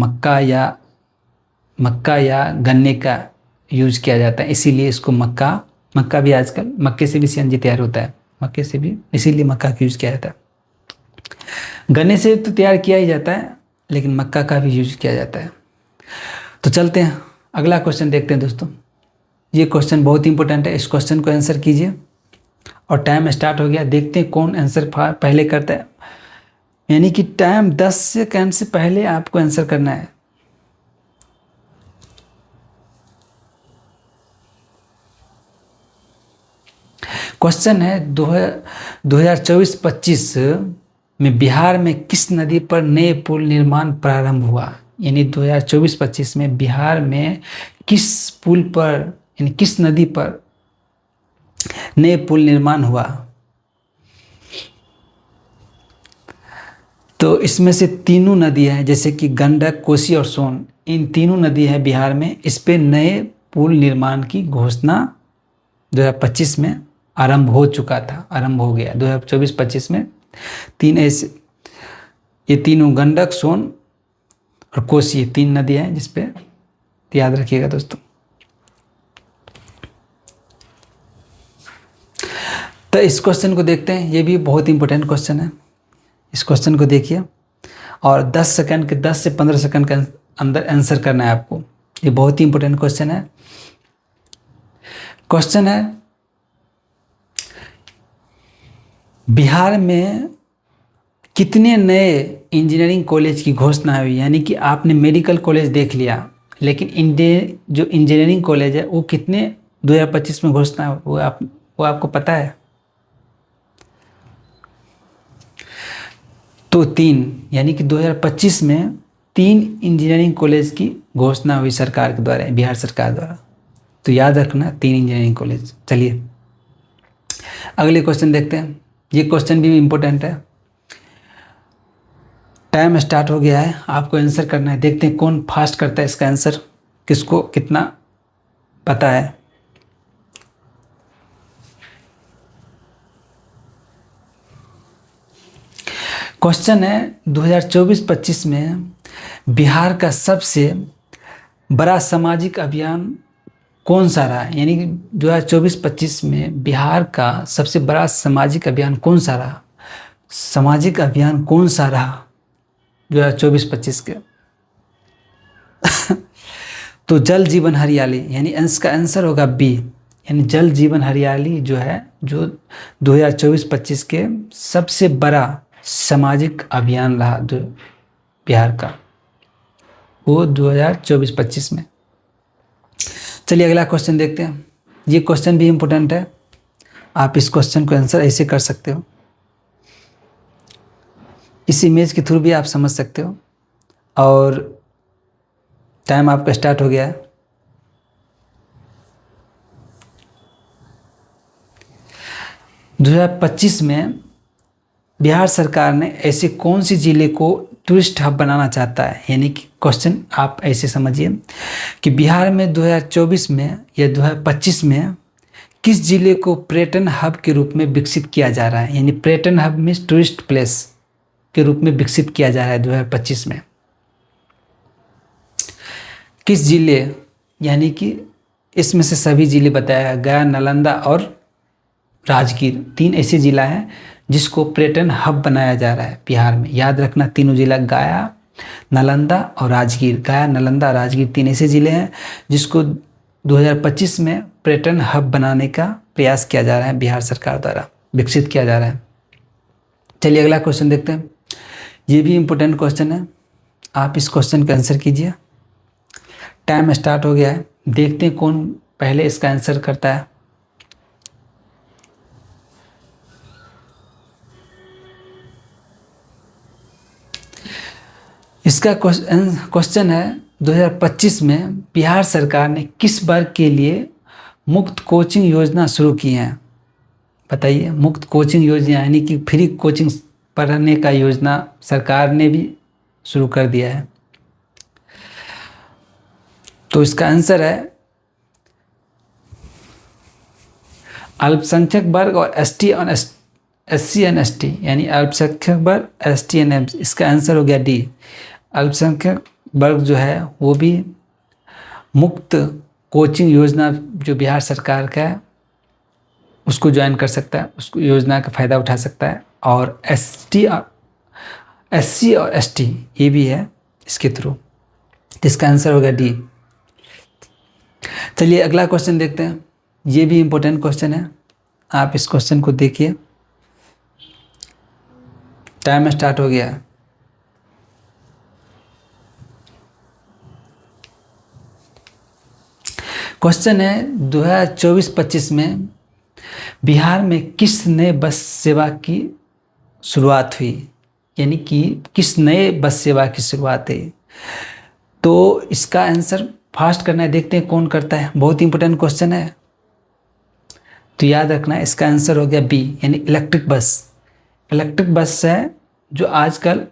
मक्का या गन्ने का यूज किया जाता है, इसीलिए इसको मक्का भी आजकल मक्के से भी सीएनजी तैयार होता है, मक्के से भी, इसीलिए मक्का का यूज किया जाता है। गन्ने से तो तैयार किया ही जाता है, लेकिन मक्का का भी यूज किया जाता है। तो चलते हैं अगला क्वेश्चन देखते हैं दोस्तों। ये क्वेश्चन बहुत इंपॉर्टेंट है, इस क्वेश्चन को आंसर कीजिए और टाइम स्टार्ट हो गया। देखते हैं कौन आंसर पहले करता है, यानी कि टाइम 10 सेकंड से पहले आपको आंसर करना है। क्वेश्चन है 2024-25 में बिहार में किस नदी पर नए पुल निर्माण प्रारंभ हुआ। यानी 2024-25 में बिहार में किस पुल पर, यानी किस नदी पर नए पुल निर्माण हुआ। तो इसमें से तीनों नदी हैं, जैसे कि गंडक, कोसी और सोन, इन तीनों नदी हैं बिहार में, इस पे नए पुल निर्माण की घोषणा 2025 में आरंभ हो चुका था, आरंभ हो गया 2024-25 में। ये तीनों गंडक, सोन और कोसी, तीन नदी हैं जिस पे याद रखिएगा दोस्तों। तो इस क्वेश्चन को देखते हैं, ये भी बहुत इंपॉर्टेंट क्वेश्चन है। इस क्वेश्चन को देखिए और 10 से 15 सेकंड के अंदर आंसर करना है आपको। ये बहुत ही इंपॉर्टेंट क्वेश्चन है। क्वेश्चन है बिहार में कितने नए इंजीनियरिंग कॉलेज की घोषणा हुई। यानी कि आपने मेडिकल कॉलेज देख लिया, लेकिन जो इंजीनियरिंग कॉलेज है वो कितने 2025 में घोषणा, वो आपको पता है। तो 3, यानी कि 2025 में 3 इंजीनियरिंग कॉलेज की घोषणा हुई सरकार के द्वारा, बिहार सरकार द्वारा। तो याद रखना 3 इंजीनियरिंग कॉलेज। चलिए अगले क्वेश्चन देखते हैं, ये क्वेश्चन भी इम्पोर्टेंट है। टाइम स्टार्ट हो गया है, आपको आंसर करना है। देखते हैं कौन फास्ट करता है इसका आंसर, किसको कितना पता है। क्वेश्चन है 2024-25 में बिहार का सबसे बड़ा सामाजिक अभियान कौन सा रहा। यानी कि 2024-25 में बिहार का सबसे बड़ा सामाजिक अभियान कौन सा रहा, सामाजिक अभियान कौन सा रहा 2024-25 के। तो जल जीवन हरियाली, यानी इसका आंसर होगा बी, यानी जल जीवन हरियाली जो है, जो 2024-25 के सबसे बड़ा सामाजिक अभियान रहा जो बिहार का, वो 2024-25 में। चलिए अगला क्वेश्चन देखते हैं। ये क्वेश्चन भी इम्पोर्टेंट है, आप इस क्वेश्चन को आंसर ऐसे कर सकते हो, इस इमेज के थ्रू भी आप समझ सकते हो। और टाइम आपका स्टार्ट हो गया है। दो 2025 में बिहार सरकार ने ऐसे कौन सी जिले को टूरिस्ट हब बनाना चाहता है, यानी कि क्वेश्चन आप ऐसे समझिए कि बिहार में 2024 में या 2025 में किस जिले को पर्यटन हब के रूप में विकसित किया जा रहा है, यानी पर्यटन हब मीन्स टूरिस्ट प्लेस के रूप में विकसित किया जा रहा है 2025 में। किस जिले, यानी कि इसमें से सभी जिले बताया गया, नालंदा और राजगीर, 3 ऐसे जिला हैं जिसको पर्यटन हब बनाया जा रहा है बिहार में। याद रखना, तीनों जिला गया, नालंदा और राजगीर। गया, नालंदा, राजगीर 3 ऐसे जिले हैं जिसको 2025 में पर्यटन हब बनाने का प्रयास किया जा रहा है, बिहार सरकार द्वारा विकसित किया जा रहा है। चलिए अगला क्वेश्चन देखते हैं। ये भी इम्पोर्टेंट क्वेश्चन है, आप इस क्वेश्चन का आंसर कीजिए। टाइम स्टार्ट हो गया है, देखते हैं कौन पहले इसका आंसर करता है। इसका क्वेश्चन है 2025 में बिहार सरकार ने किस वर्ग के लिए मुफ्त कोचिंग योजना शुरू की है? बताइए, मुफ्त कोचिंग योजना यानी कि फ्री कोचिंग पढ़ने का योजना सरकार ने भी शुरू कर दिया है। तो इसका आंसर है अल्पसंख्यक वर्ग और एससी एंड एसटी, यानी अल्पसंख्यक वर्ग, एसटी एंड एम। इसका आंसर हो गया डी। अल्पसंख्यक वर्ग जो है वो भी मुफ्त कोचिंग योजना जो बिहार सरकार का है उसको ज्वाइन कर सकता है, उसको योजना का फ़ायदा उठा सकता है। और एससी और एसटी ये भी है इसके थ्रू। इसका आंसर हो गया डी। चलिए अगला क्वेश्चन देखते हैं। ये भी इम्पोर्टेंट क्वेश्चन है, आप इस क्वेश्चन को देखिए। टाइम स्टार्ट हो गया। क्वेश्चन है 2024-25 में बिहार में किस नए बस सेवा की शुरुआत हुई, यानी कि किस नए बस सेवा की शुरुआत है। तो इसका आंसर फास्ट करना है, देखते हैं कौन करता है। बहुत इंपॉर्टेंट क्वेश्चन है, तो याद रखना इसका आंसर हो गया बी, यानी इलेक्ट्रिक बस। इलेक्ट्रिक बस है जो आजकल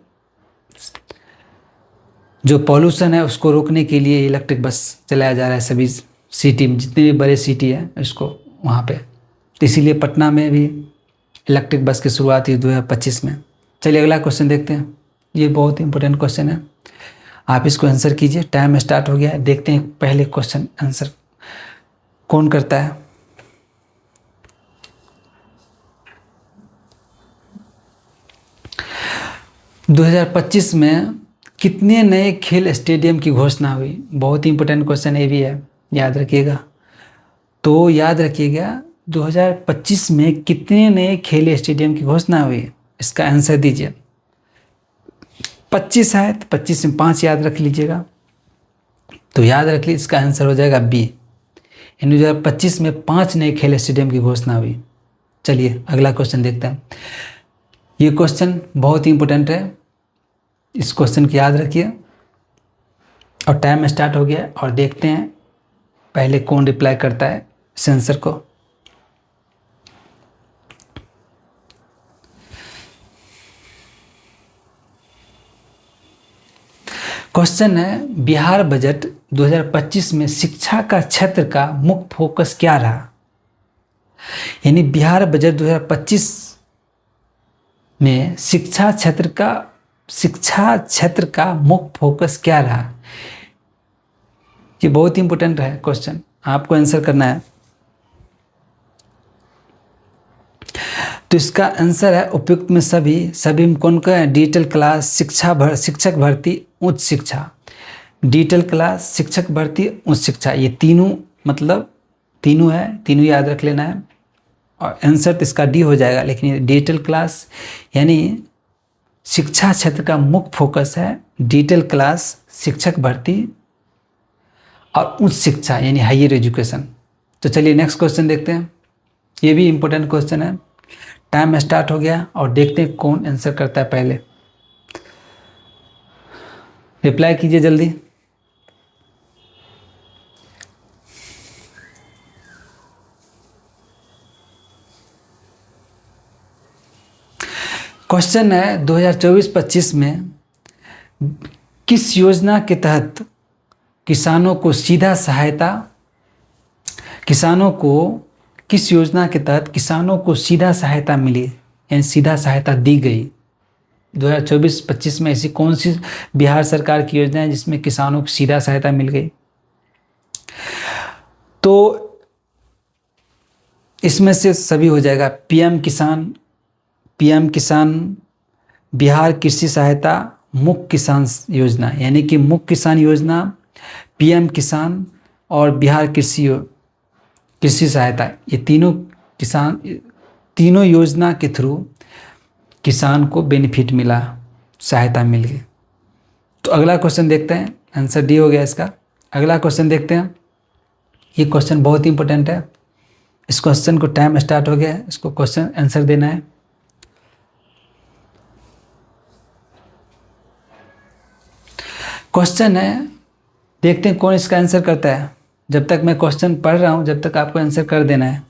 जो पॉल्यूशन है उसको रोकने के लिए इलेक्ट्रिक बस चलाया जा रहा है सभी सिटी में, जितने भी बड़े सिटी है उसको वहाँ पे। तो इसीलिए पटना में भी इलेक्ट्रिक बस की शुरुआत हुई 2025 में। चलिए अगला क्वेश्चन देखते हैं। ये बहुत इंपॉर्टेंट क्वेश्चन है, आप इसको आंसर कीजिए। टाइम स्टार्ट हो गया है, देखते हैं पहले क्वेश्चन आंसर कौन करता है। दो 2025 में कितने नए खेल स्टेडियम की घोषणा हुई? बहुत इंपॉर्टेंट क्वेश्चन ये भी है, याद रखिएगा। तो याद रखिएगा 2025 में कितने नए खेल स्टेडियम की घोषणा हुई, इसका आंसर दीजिए। 25 है तो 25 में 5 याद रख लीजिएगा। तो याद रख लीजिए इसका आंसर हो जाएगा बी, यानी 2025 में 5 नए खेल स्टेडियम की घोषणा हुई। चलिए अगला क्वेश्चन देखते हैं। ये क्वेश्चन बहुत ही इंपॉर्टेंट है, इस क्वेश्चन को याद रखिए। और टाइम स्टार्ट हो गया और देखते हैं पहले कौन रिप्लाई करता है इस आंसर को। क्वेश्चन है बिहार बजट 2025 में शिक्षा का क्षेत्र का मुख्य फोकस क्या रहा, यानी बिहार बजट 2025 में शिक्षा क्षेत्र का मुख्य फोकस क्या रहा। ये बहुत इंपॉर्टेंट है क्वेश्चन, आपको आंसर करना है। तो इसका आंसर है उपयुक्त में सभी में कौन का है? डिजिटल क्लास, शिक्षक भर्ती, उच्च शिक्षा। डिजिटल क्लास, शिक्षक भर्ती, उच्च शिक्षा, ये तीनों मतलब तीनों है, तीनों याद रख लेना है। और आंसर तो इसका डी हो जाएगा, लेकिन ये डिजिटल क्लास यानी शिक्षा क्षेत्र का मुख्य फोकस है डिजिटल क्लास, शिक्षक भर्ती और उच्च शिक्षा यानी हायर एजुकेशन। तो चलिए नेक्स्ट क्वेश्चन देखते हैं। ये भी इम्पोर्टेंट क्वेश्चन है। टाइम स्टार्ट हो गया और देखते हैं कौन आंसर करता है पहले। रिप्लाई कीजिए जल्दी। क्वेश्चन है 2024-25 में किस योजना के तहत किसानों को किस योजना के तहत किसानों को सीधा सहायता मिली, यानी सीधा सहायता दी गई। 2024-25 में ऐसी कौन सी बिहार सरकार की योजना है जिसमें किसानों को सीधा सहायता मिल गई? तो इसमें से सभी हो जाएगा। पीएम किसान, बिहार कृषि सहायता, मुख्य किसान योजना, यानी कि मुख्य किसान योजना, पीएम किसान और बिहार कृषि सहायता, ये तीनों योजना के थ्रू किसान को बेनिफिट मिला, सहायता मिल गई। तो अगला क्वेश्चन देखते हैं। आंसर डी हो गया इसका। अगला क्वेश्चन देखते हैं। ये क्वेश्चन बहुत इंपॉर्टेंट है। इस क्वेश्चन को टाइम स्टार्ट हो गया है, इसको क्वेश्चन आंसर देना है। क्वेश्चन है, देखते हैं कौन इसका आंसर करता है। जब तक मैं क्वेश्चन पढ़ रहा हूं, जब तक आपको आंसर कर देना है।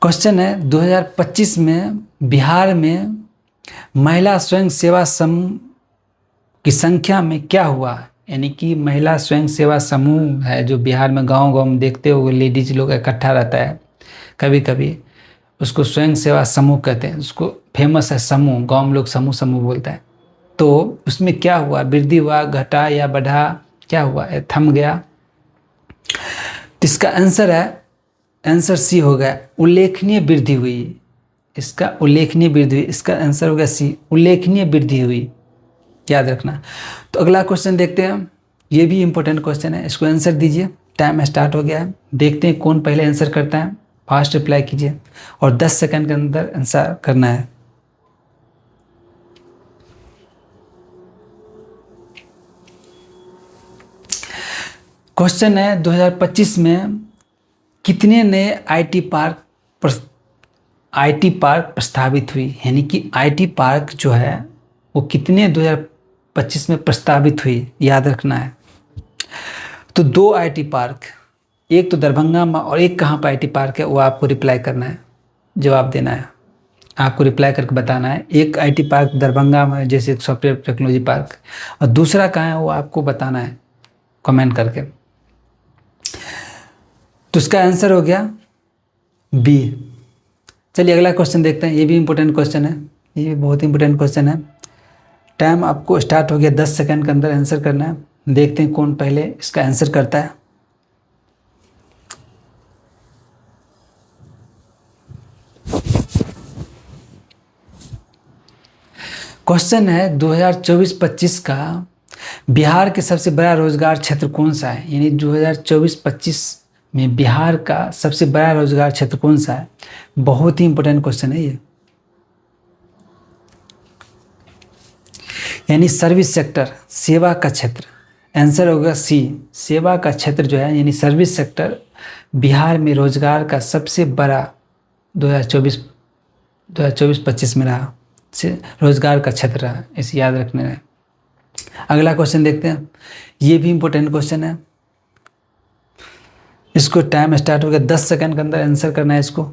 क्वेश्चन है 2025 में बिहार में महिला स्वयं सेवा समूह की संख्या में क्या हुआ? यानी कि महिला स्वयं सेवा समूह है जो बिहार में गांव में देखते हो लेडीज लोग इकट्ठा रहता है, कभी कभी उसको स्वयं सेवा समूह कहते हैं। उसको फेमस है समूह, गांव में लोग समूह बोलता है। तो उसमें क्या हुआ? वृद्धि हुआ, घटा या बढ़ा, क्या हुआ? थम गया। तो इसका आंसर है, आंसर सी हो गया, उल्लेखनीय वृद्धि हुई। इसका उल्लेखनीय वृद्धि हुई, इसका आंसर हो गया सी, उल्लेखनीय वृद्धि हुई, याद रखना। तो अगला क्वेश्चन देखते हैं। ये भी इंपॉर्टेंट क्वेश्चन है, इसको आंसर दीजिए। टाइम स्टार्ट हो गया है, देखते हैं कौन पहले आंसर करता है। फास्ट रिप्लाई कीजिए और 10 सेकंड के अंदर आंसर करना है। क्वेश्चन है 2025 में कितने नए आईटी पार्क प्रस्तावित हुई? यानी कि आईटी पार्क जो है वो कितने 2025 में प्रस्तावित हुई, याद रखना है। तो 2 आईटी पार्क, एक तो दरभंगा में और एक कहाँ पर आईटी पार्क है, वो आपको रिप्लाई करना है, जवाब देना है। आपको रिप्लाई करके बताना है। एक आईटी पार्क दरभंगा में जैसे सॉफ्टवेयर टेक्नोलॉजी पार्क, और दूसरा कहाँ है वो आपको बताना है कमेंट करके। तो इसका आंसर हो गया बी। चलिए अगला क्वेश्चन देखते हैं। ये भी इंपॉर्टेंट क्वेश्चन है, ये भी बहुत इंपॉर्टेंट क्वेश्चन है। टाइम आपको स्टार्ट हो गया, 10 सेकंड के अंदर आंसर करना है। देखते हैं कौन पहले इसका आंसर करता है। क्वेश्चन है 2024-25 का बिहार के सबसे बड़ा रोजगार क्षेत्र कौन सा है? यानी 2024-25 में बिहार का सबसे बड़ा रोजगार क्षेत्र कौन सा है? बहुत ही इंपॉर्टेंट क्वेश्चन है ये। यानी सर्विस सेक्टर, सेवा का क्षेत्र। आंसर होगा सी, सेवा का क्षेत्र जो है यानी सर्विस सेक्टर बिहार में रोजगार का सबसे बड़ा 2024-25 में रहा, रोजगार का क्षेत्र रहा, इसे याद रखने में। अगला क्वेश्चन देखते हैं। ये भी इंपॉर्टेंट क्वेश्चन है, इसको टाइम स्टार्ट हो गया, 10 सेकंड के अंदर आंसर करना है इसको।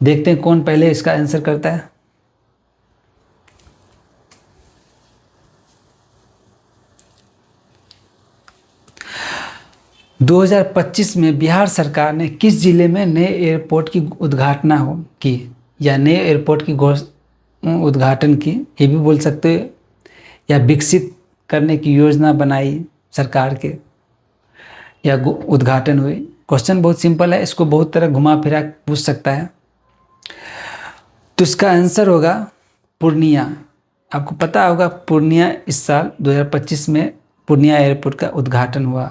देखते हैं कौन पहले इसका आंसर करता है। – 2025 में बिहार सरकार ने किस जिले में नए एयरपोर्ट की उद्घाटन की, या नए एयरपोर्ट की उद्घाटन की, ये भी बोल सकते हो, या विकसित करने की योजना बनाई सरकार के, या उद्घाटन हुई? क्वेश्चन बहुत सिंपल है, इसको बहुत तरह घुमा फिरा पूछ सकता है। तो इसका आंसर होगा पूर्णिया। आपको पता होगा पूर्णिया इस साल 2025 में पूर्णिया एयरपोर्ट का उद्घाटन हुआ,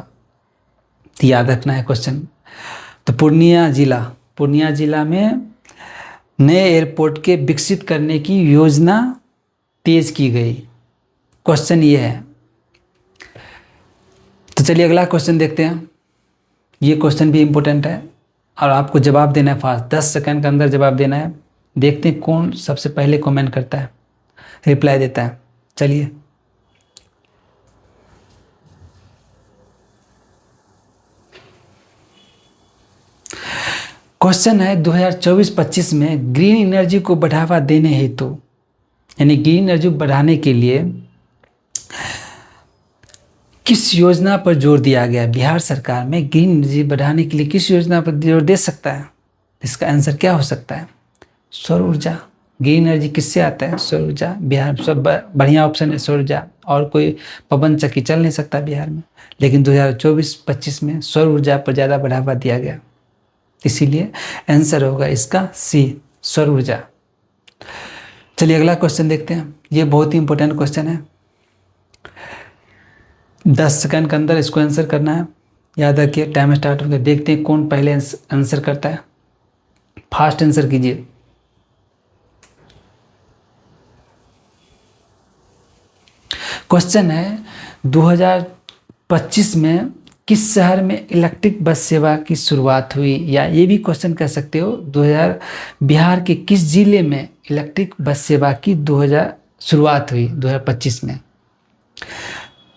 तो याद रखना है क्वेश्चन। तो पूर्णिया जिला में नए एयरपोर्ट के विकसित करने की योजना तेज की गई। क्वेश्चन ये है। तो चलिए अगला क्वेश्चन देखते हैं। ये क्वेश्चन भी इम्पोर्टेंट है और आपको जवाब देना है फास्ट, 10 सेकंड के अंदर जवाब देना है। देखते हैं कौन सबसे पहले कमेंट करता है, रिप्लाई देता है। चलिए, क्वेश्चन है 2024-25 में ग्रीन एनर्जी को बढ़ावा देने हेतु, यानी ग्रीन एनर्जी बढ़ाने के लिए किस योजना पर जोर दिया गया? बिहार सरकार में ग्रीन एनर्जी बढ़ाने के लिए किस योजना पर जोर दे सकता है? इसका आंसर क्या हो सकता है? सौर ऊर्जा। ग्रीन एनर्जी किससे आता है? सौर ऊर्जा। बिहार में सब बढ़िया ऑप्शन है सौर ऊर्जा, और कोई पवन चक्की चल नहीं सकता बिहार में, लेकिन 2024-25 में सौर ऊर्जा पर ज़्यादा बढ़ावा दिया गया, इसीलिए आंसर होगा इसका सी, सौर ऊर्जा। चलिए अगला क्वेश्चन देखते हैं। ये बहुत ही इंपॉर्टेंट क्वेश्चन है, 10 सेकंड के अंदर इसको आंसर करना है। याद रखिए, टाइम स्टार्ट हो गया। देखते हैं कौन पहले आंसर करता है। फास्ट आंसर कीजिए। क्वेश्चन है 2025 में किस शहर में इलेक्ट्रिक बस सेवा की शुरुआत हुई? या ये भी क्वेश्चन कह सकते हो, बिहार के किस जिले में इलेक्ट्रिक बस सेवा की शुरुआत हुई 2025 में?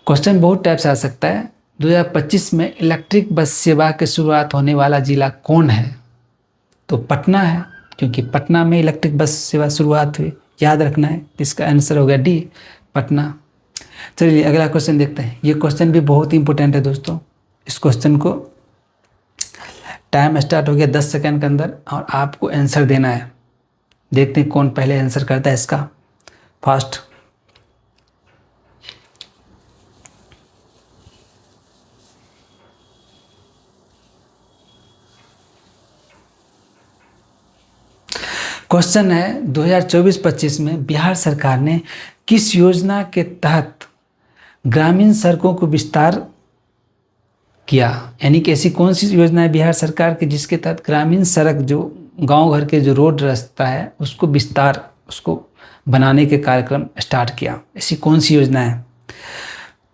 क्वेश्चन बहुत टाइप से आ सकता है। 2025 में इलेक्ट्रिक बस सेवा की शुरुआत होने वाला जिला कौन है? तो पटना है, क्योंकि पटना में इलेक्ट्रिक बस सेवा शुरुआत हुई, याद रखना है। इसका आंसर हो गया डी, पटना। चलिए अगला क्वेश्चन देखते हैं। ये क्वेश्चन भी बहुत ही इंपॉर्टेंट है दोस्तों। इस क्वेश्चन को टाइम स्टार्ट हो गया 10 सेकंड के अंदर और आपको आंसर देना है। देखते हैं कौन पहले आंसर करता है इसका। फास्ट। क्वेश्चन है 2024-25 में बिहार सरकार ने किस योजना के तहत ग्रामीण सड़कों को विस्तार किया? यानी कि ऐसी कौन सी योजना है बिहार सरकार की जिसके तहत ग्रामीण सड़क, जो गांव घर के जो रोड रास्ता है, उसको बनाने के कार्यक्रम स्टार्ट किया? ऐसी कौन सी योजना है?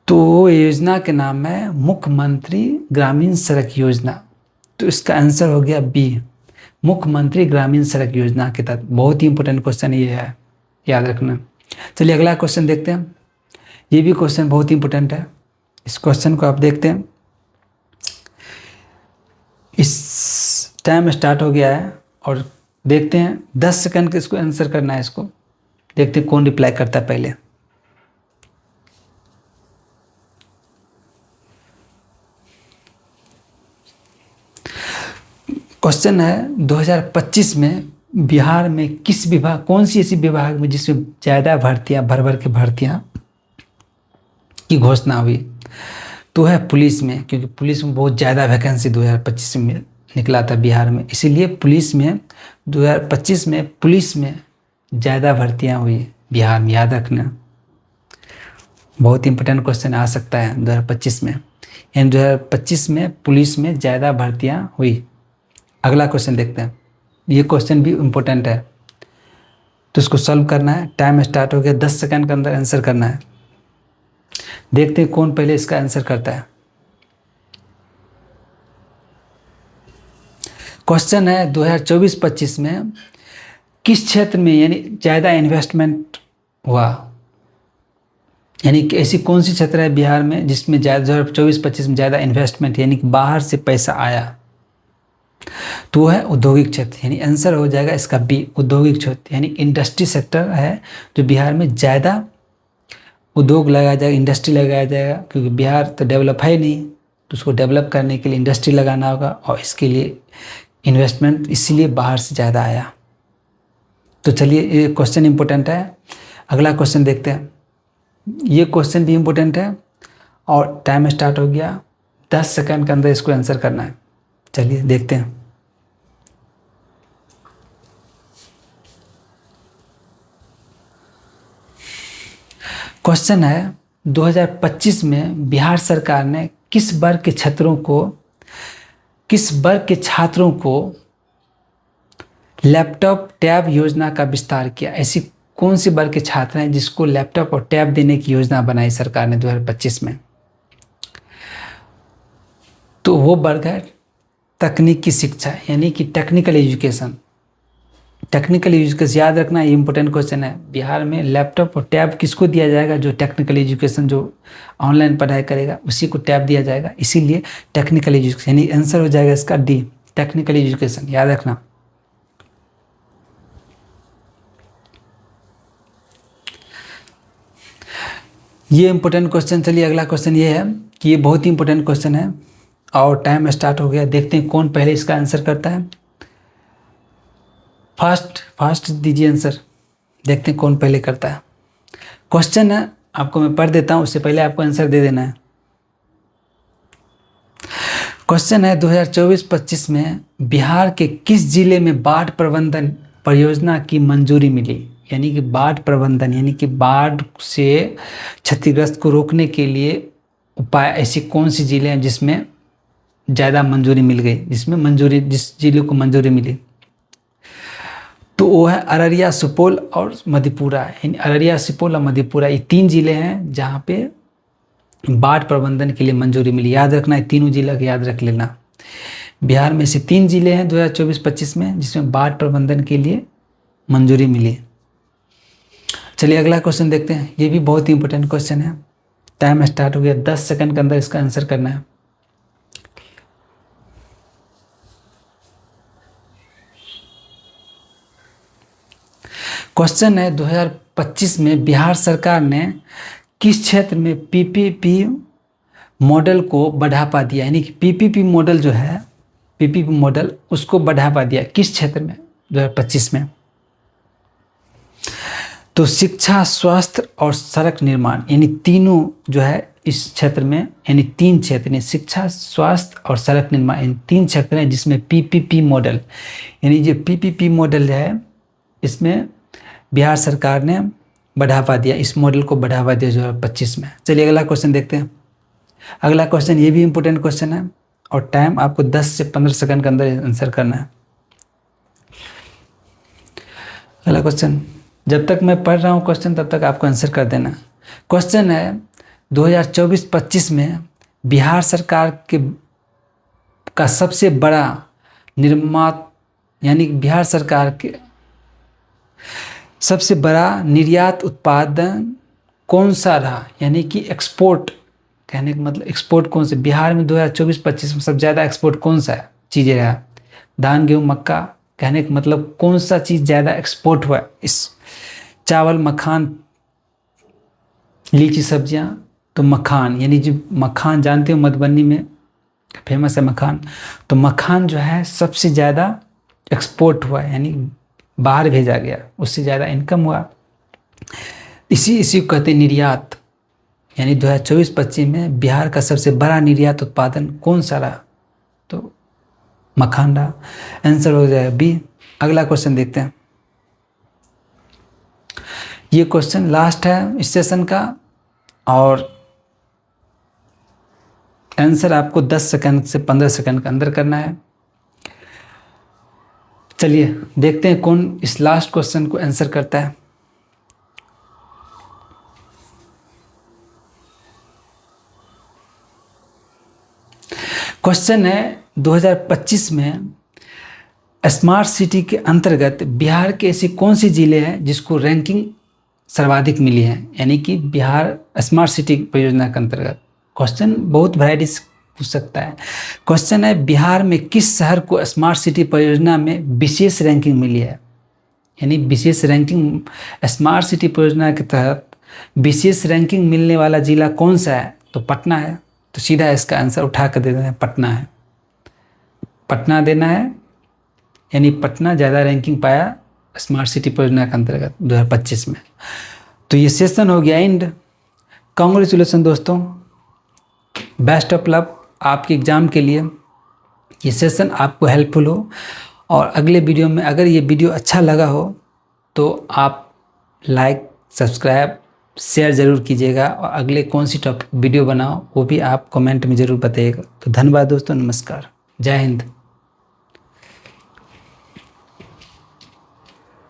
तो योजना के नाम है मुख्यमंत्री ग्रामीण सड़क योजना। तो इसका आंसर हो गया बी, मुख्यमंत्री ग्रामीण सड़क योजना के तहत। बहुत ही इंपॉर्टेंट क्वेश्चन ये है, याद रखना। चलिए अगला क्वेश्चन देखते हैं। ये भी क्वेश्चन बहुत ही इंपॉर्टेंट है। इस क्वेश्चन को आप देखते हैं। इस टाइम स्टार्ट हो गया है और देखते हैं 10 सेकंड के इसको आंसर करना है। इसको देखते हैं कौन रिप्लाई करता है पहले। क्वेश्चन है 2025 में बिहार में किस विभाग, कौन सी ऐसी विभाग में जिसमें ज़्यादा भर्तियां, भर के भर्तियां की घोषणा हुई? तो है पुलिस में, क्योंकि पुलिस में बहुत ज़्यादा वैकेंसी 2025 में निकला था बिहार में, इसीलिए पुलिस में 2025 में पुलिस में ज़्यादा भर्तियां हुई बिहार में, याद रखना। बहुत इंपॉर्टेंट क्वेश्चन आ सकता है 2025 में। यानी 2025 में पुलिस में ज़्यादा भर्तियां हुई। अगला क्वेश्चन देखते हैं। ये क्वेश्चन भी इम्पोर्टेंट है, तो इसको सॉल्व करना है। टाइम स्टार्ट हो गया, 10 सेकंड के अंदर आंसर करना है। देखते हैं कौन पहले इसका आंसर करता है। क्वेश्चन है 2024-25 में किस क्षेत्र में यानी ज़्यादा इन्वेस्टमेंट हुआ? यानी कि ऐसी कौन सी क्षेत्र है बिहार में जिसमें 2024-25 में ज़्यादा इन्वेस्टमेंट, यानी कि बाहर से पैसा आया? तो है औद्योगिक क्षेत्र, यानी आंसर हो जाएगा इसका बी, औद्योगिक क्षेत्र। यानी इंडस्ट्री सेक्टर है जो बिहार में ज़्यादा उद्योग लगाया जाएगा, इंडस्ट्री लगाया जाएगा, क्योंकि बिहार तो डेवलप है नहीं, तो उसको डेवलप करने के लिए इंडस्ट्री लगाना होगा और इसके लिए इन्वेस्टमेंट इसीलिए बाहर से ज़्यादा आया। तो चलिए ये क्वेश्चन इंपॉर्टेंट है। अगला क्वेश्चन देखते हैं। ये क्वेश्चन भी इंपॉर्टेंट है और टाइम स्टार्ट हो गया, 10 सेकंड के अंदर इसको आंसर करना है। चलिए देखते हैं। क्वेश्चन है 2025 में बिहार सरकार ने किस वर्ग के छात्रों को लैपटॉप टैब योजना का विस्तार किया। ऐसी कौन सी वर्ग के छात्र हैं जिसको लैपटॉप और टैब देने की योजना बनाई सरकार ने 2025 में? तो वो वर्ग है तकनीकी शिक्षा, यानी कि टेक्निकल एजुकेशन। टेक्निकल एजुकेशन याद रखना, ये इंपॉर्टेंट क्वेश्चन है। बिहार में लैपटॉप और टैब किसको दिया जाएगा? जो टेक्निकल एजुकेशन, जो ऑनलाइन पढ़ाई करेगा उसी को टैब दिया जाएगा, इसीलिए टेक्निकल एजुकेशन, यानी आंसर हो जाएगा इसका डी, टेक्निकल एजुकेशन, याद रखना। ये इंपॉर्टेंट क्वेश्चन। चलिए अगला क्वेश्चन ये है कि ये बहुत ही इंपॉर्टेंट क्वेश्चन है और टाइम स्टार्ट हो गया। देखते हैं कौन पहले इसका आंसर करता है। फास्ट दीजिए आंसर, देखते हैं कौन पहले करता है। क्वेश्चन है, आपको मैं पढ़ देता हूँ, उससे पहले आपको आंसर दे देना है। क्वेश्चन है 2024-25 में बिहार के किस जिले में बाढ़ प्रबंधन परियोजना की मंजूरी मिली? यानी कि बाढ़ प्रबंधन, यानी कि बाढ़ से क्षतिग्रस्त को रोकने के लिए उपाय, ऐसी कौन सी जिले हैं जिसमें ज़्यादा मंजूरी मिल गई, जिस जिले को मंजूरी मिली? तो वो है अररिया, सुपौल और मधेपुरा। यानी अररिया, सुपौल और मधेपुरा, ये 3 जिले हैं जहाँ पे बाढ़ प्रबंधन के लिए मंजूरी मिली। याद रखना है, तीनों जिला के याद रख लेना। बिहार में से 3 जिले हैं 2024-25 में जिसमें बाढ़ प्रबंधन के लिए मंजूरी मिली। चलिए अगला क्वेश्चन देखते हैं। ये भी बहुत ही इंपॉर्टेंट क्वेश्चन है। टाइम स्टार्ट हो गया, 10 सेकंड के अंदर इसका आंसर करना है। क्वेश्चन है 2025 में बिहार सरकार ने किस क्षेत्र में पीपीपी मॉडल को बढ़ावा दिया? यानी कि पीपीपी मॉडल जो है, पीपीपी मॉडल उसको बढ़ावा दिया किस क्षेत्र में 2025 में? तो शिक्षा, स्वास्थ्य और सड़क निर्माण, यानी तीनों जो है इस क्षेत्र में, यानी 3 क्षेत्र हैं, शिक्षा, स्वास्थ्य और सड़क निर्माण, इन 3 क्षेत्र हैं जिसमें पीपीपी मॉडल, यानी जो पीपीपी मॉडल है इसमें बिहार सरकार ने बढ़ावा दिया, इस मॉडल को बढ़ावा दिया 2025 में। चलिए अगला क्वेश्चन देखते हैं। अगला क्वेश्चन ये भी इंपॉर्टेंट क्वेश्चन है और टाइम आपको 10 से 15 सेकंड के अंदर आंसर करना है। अगला क्वेश्चन, जब तक मैं पढ़ रहा हूँ क्वेश्चन तब तक आपको आंसर कर देना। क्वेश्चन है 2024-25 में बिहार सरकार का सबसे बड़ा यानी बिहार सरकार के सबसे बड़ा निर्यात उत्पादन कौन सा रहा? यानी कि एक्सपोर्ट, कहने का मतलब एक्सपोर्ट कौन से बिहार में 2024-25 में सबसे ज़्यादा एक्सपोर्ट कौन सा चीज़ें रहा? धान, गेहूँ, मक्का, कहने का मतलब कौन सा चीज़ ज़्यादा एक्सपोर्ट हुआ? इस चावल, मखान, लीची, सब्जियां। तो मखान, यानी जो मखान जानते हो मधुबनी में फेमस है मखान, तो मखान जो है सबसे ज़्यादा एक्सपोर्ट हुआ, यानी बाहर भेजा गया, उससे ज़्यादा इनकम हुआ। इसी को कहते हैं निर्यात। यानी 2024-25 में बिहार का सबसे बड़ा निर्यात उत्पादन कौन सा रहा? तो मखान रहा। आंसर हो जाएगा बी। अगला क्वेश्चन देखते हैं। ये क्वेश्चन लास्ट है इस सेशन का और आंसर आपको 10 सेकंड से 15 सेकंड के अंदर करना है। चलिए देखते हैं कौन इस लास्ट क्वेश्चन को आंसर करता है। क्वेश्चन है 2025 में स्मार्ट सिटी के अंतर्गत बिहार के ऐसे कौन से जिले हैं जिसको रैंकिंग सर्वाधिक मिली है? यानी कि बिहार स्मार्ट सिटी परियोजना के अंतर्गत। क्वेश्चन बहुत वैरायटी पूछ सकता है। क्वेश्चन है बिहार में किस शहर को स्मार्ट सिटी परियोजना में विशेष रैंकिंग मिली है? यानी विशेष रैंकिंग स्मार्ट सिटी परियोजना के तहत विशेष रैंकिंग मिलने वाला जिला कौन सा है? तो पटना है। तो सीधा इसका आंसर उठा कर दे देना है, पटना है। पटना देना है, यानी पटना ज़्यादा रैंकिंग पाया स्मार्ट सिटी परियोजना के अंतर्गत 2025 में। तो ये सेशन हो गया एंड। कांग्रेचुलेसन दोस्तों, बेस्ट ऑफ लक आपके एग्ज़ाम के लिए। ये सेशन आपको हेल्पफुल हो और अगले वीडियो में अगर ये वीडियो अच्छा लगा हो तो आप लाइक, सब्सक्राइब, शेयर ज़रूर कीजिएगा और अगले कौन सी टॉपिक वीडियो बनाओ वो भी आप कमेंट में ज़रूर बताइएगा। तो धन्यवाद दोस्तों, नमस्कार, जय हिंद।